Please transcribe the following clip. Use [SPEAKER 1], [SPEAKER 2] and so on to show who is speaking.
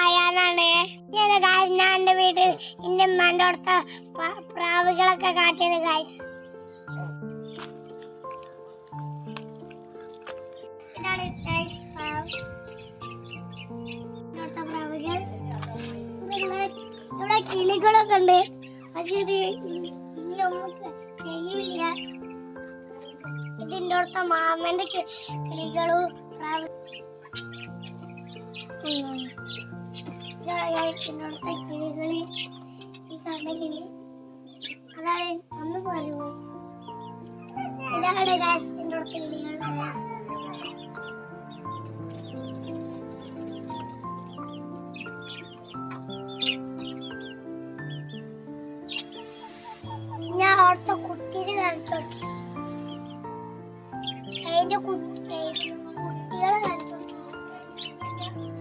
[SPEAKER 1] അയാളാണ് ഞാൻ എന്റെ വീട്ടിൽ എന്റെ ഉമ്മാന്റെ അടുത്ത പ്രാവുകളൊക്കെ കാട്ടിയത് ഗായ്സ്. ഇതാണ് പ്രാവുകൾ. ഇവിടെ കിളികളൊക്കെ ഉണ്ട്, പക്ഷെ ഇത് നമുക്ക് ചെയ്യൂല. ഇതിന്റെ അടുത്ത മാമന്റെ കിളികളും പ്രാവ് കിളികള് ഈ കണ്ട കിളി അതാണ് ഒന്ന് പറയുമോ. ഇതാണ് ഗായ്സ് ഇതിന്റെ അടുത്ത കിളികൾ.